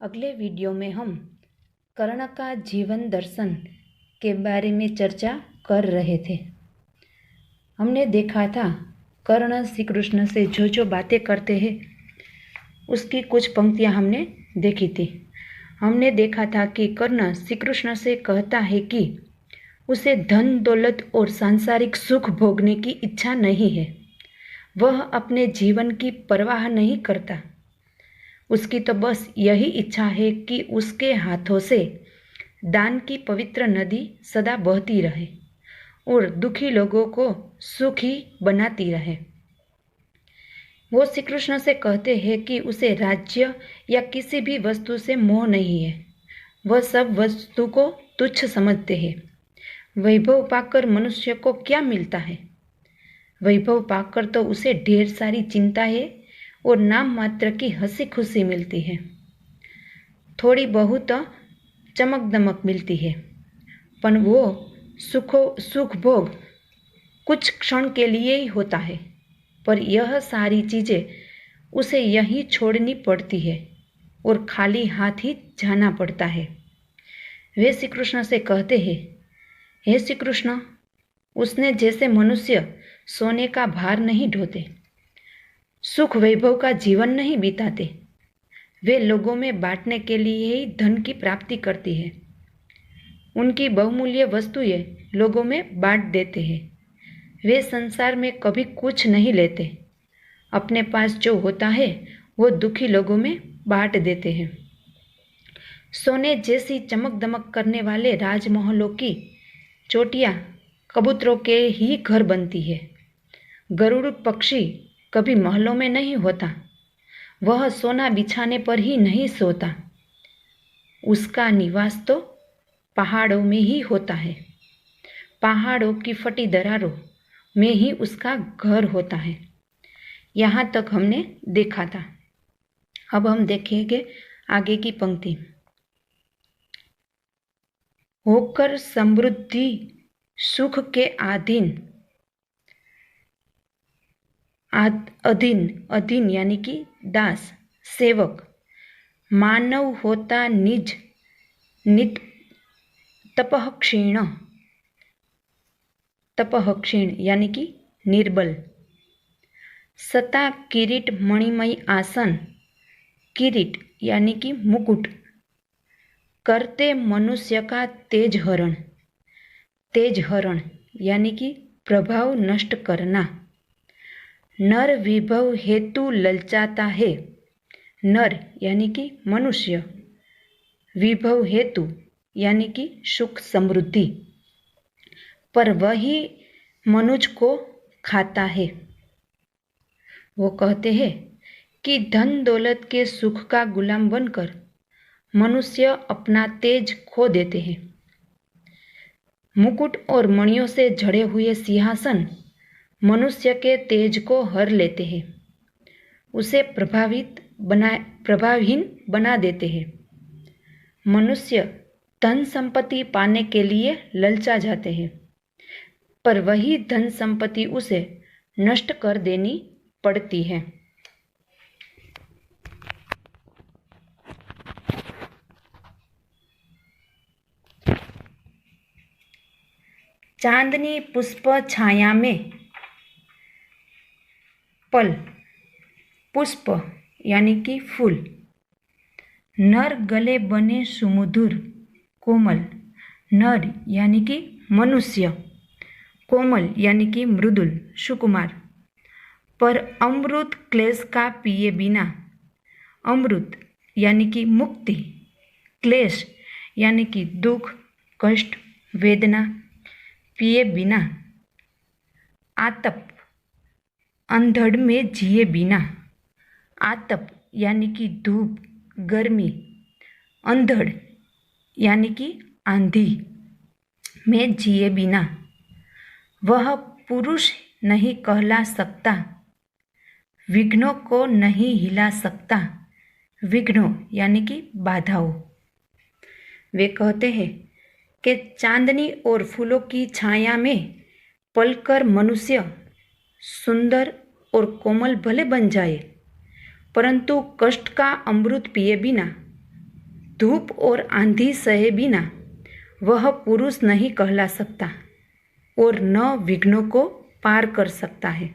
अगले वीडियो में हम कर्ण का जीवन दर्शन के बारे में चर्चा कर रहे थे। हमने देखा था कर्ण श्री कृष्ण से जो जो बातें करते हैं उसकी कुछ पंक्तियां हमने देखी थी। हमने देखा था कि कर्ण श्री कृष्ण से कहता है कि उसे धन दौलत और सांसारिक सुख भोगने की इच्छा नहीं है। वह अपने जीवन की परवाह नहीं करता। उसकी तो बस यही इच्छा है कि उसके हाथों से दान की पवित्र नदी सदा बहती रहे और दुखी लोगों को सुखी बनाती रहे। वो श्री कृष्ण से कहते हैं कि उसे राज्य या किसी भी वस्तु से मोह नहीं है। वह सब वस्तु को तुच्छ समझते हैं। वैभव पाकर मनुष्य को क्या मिलता है? वैभव पाकर तो उसे ढेर सारी चिंता है और नाम मात्र की हंसी खुशी मिलती है। थोड़ी बहुत चमक दमक मिलती है, पर वो सुख भोग कुछ क्षण के लिए ही होता है। पर यह सारी चीज़ें उसे यहीं छोड़नी पड़ती है और खाली हाथ ही जाना पड़ता है। वे श्री कृष्ण से कहते हैं, हे श्री कृष्ण, उसने जैसे मनुष्य सोने का भार नहीं ढोते, सुख वैभव का जीवन नहीं बिताते। वे लोगों में बांटने के लिए ही धन की प्राप्ति करती है। उनकी बहुमूल्य वस्तुएं लोगों में बांट देते हैं। वे संसार में कभी कुछ नहीं लेते। अपने पास जो होता है वो दुखी लोगों में बांट देते हैं। सोने जैसी चमक दमक करने वाले राजमहलों की चोटियां कबूतरों के ही घर बनती है। गरुड़ पक्षी कभी महलों में नहीं होता। वह सोना बिछाने पर ही नहीं सोता। उसका निवास तो पहाड़ों में ही होता है। पहाड़ों की फटी दरारों में ही उसका घर होता है। यहाँ तक हमने देखा था। अब हम देखेंगे आगे की पंक्ति। होकर समृद्धि सुख के अधीन यानी कि दास सेवक, मानव होता निज नित तपह क्षीण यानी कि निर्बल, सता किरीट मणिमय आसन, किरीट यानी कि मुकुट, करते मनुष्य का तेज हरण यानी कि प्रभाव नष्ट करना, नर विभव हेतु ललचाता है। नर यानी कि मनुष्य, विभव हेतु यानी कि सुख समृद्धि, पर वही मनुष्य को खाता है। वो कहते हैं कि धन दौलत के सुख का गुलाम बनकर मनुष्य अपना तेज खो देते हैं। मुकुट और मणियों से जड़े हुए सिंहासन मनुष्य के तेज को हर लेते हैं। उसे प्रभावहीन बना देते हैं। मनुष्य धन संपत्ति पाने के लिए ललचा जाते हैं, पर वही धन संपत्ति उसे नष्ट कर देनी पड़ती है। चांदनी पुष्प छाया में पल, पुष्प यानी कि फूल, नर गले बने सुमधुर कोमल, नर यानी कि मनुष्य, कोमल यानी कि मृदुल सुकुमार, पर अमृत क्लेश का पिए बिना, अमृत यानी कि मुक्ति, क्लेश यानी कि दुख कष्ट वेदना पिए बिना, आतप अंधड़ में जिए बिना, आतप यानी कि धूप गर्मी, अंधड़ यानी कि आंधी में जिए बिना वह पुरुष नहीं कहला सकता, विघ्नों को नहीं हिला सकता। विघ्नों यानी कि बाधाओं। वे कहते हैं कि चांदनी और फूलों की छाया में पलकर मनुष्य सुंदर और कोमल भले बन जाए, परंतु कष्ट का अमृत पिए बिना धूप और आंधी सहे बिना वह पुरुष नहीं कहला सकता और न विघ्नों को पार कर सकता है।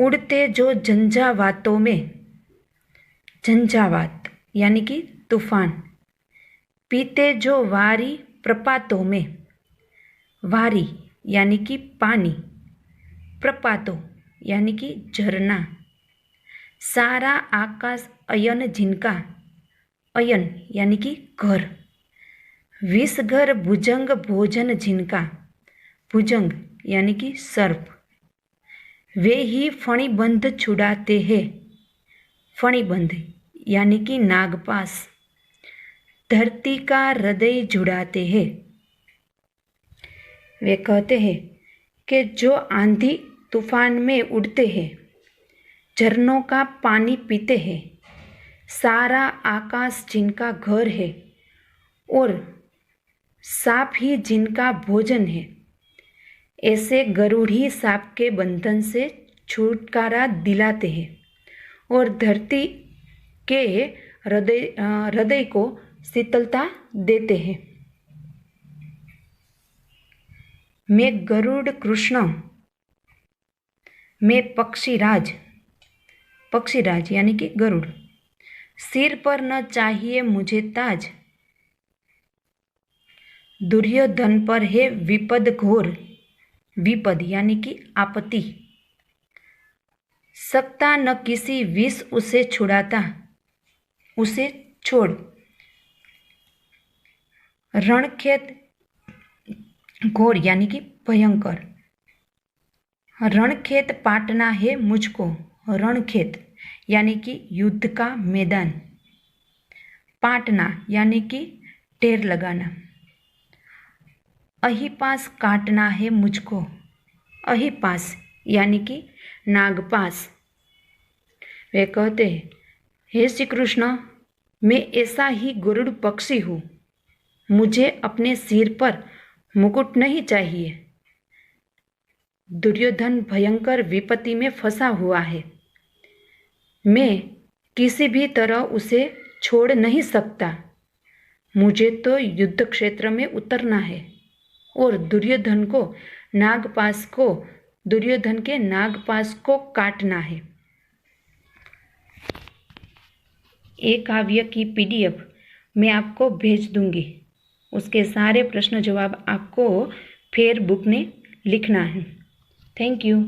उड़ते जो झंझावातों में, झंझावात यानी कि तूफान, पीते जो वारी प्रपातों में, वारी यानी कि पानी, प्रपातों यानी कि झरना, सारा आकाश अयन जिनका, अयन यानी कि घर, विष घर भुजंग भोजन जिनका, भुजंग यानी कि सर्प, वे ही फणिबंध छुड़ाते हैं, फणिबंध यानी कि नागपास, धरती का हृदय जुड़ाते हैं। वे कहते हैं कि जो आंधी तूफान में उड़ते हैं, झरनों का पानी पीते हैं, सारा आकाश जिनका घर है और सांप ही जिनका भोजन है, ऐसे गरुड़ी सांप के बंधन से छुटकारा दिलाते हैं और धरती के हृदय को शीतलता देते हैं। मैं गरुड़ कृष्ण, मैं पक्षीराज, पक्षीराज यानी कि गरुड़, सिर पर न चाहिए मुझे ताज, दुर्योधन पर है विपद घोर, विपद यानी कि आपत्ति, सकता न किसी विष उसे छुड़ाता, उसे छोड़, रणखेत घोर यानी कि भयंकर, रणखेत पाटना है मुझको, रणखेत यानी कि युद्ध का मैदान, पाटना यानी कि ढेर लगाना, अहिपास काटना है मुझको, अहिपास यानी कि नागपास। वे कहते हैं, हे श्री कृष्ण, मैं ऐसा ही गरुड़ पक्षी हूँ, मुझे अपने सिर पर मुकुट नहीं चाहिए। दुर्योधन भयंकर विपत्ति में फंसा हुआ है, मैं किसी भी तरह उसे छोड़ नहीं सकता, मुझे तो युद्ध क्षेत्र में उतरना है और दुर्योधन के नागपास को काटना है। एक काव्य की PDF मैं आपको भेज दूंगी, उसके सारे प्रश्न जवाब आपको फेयर बुक में लिखना है। Thank you.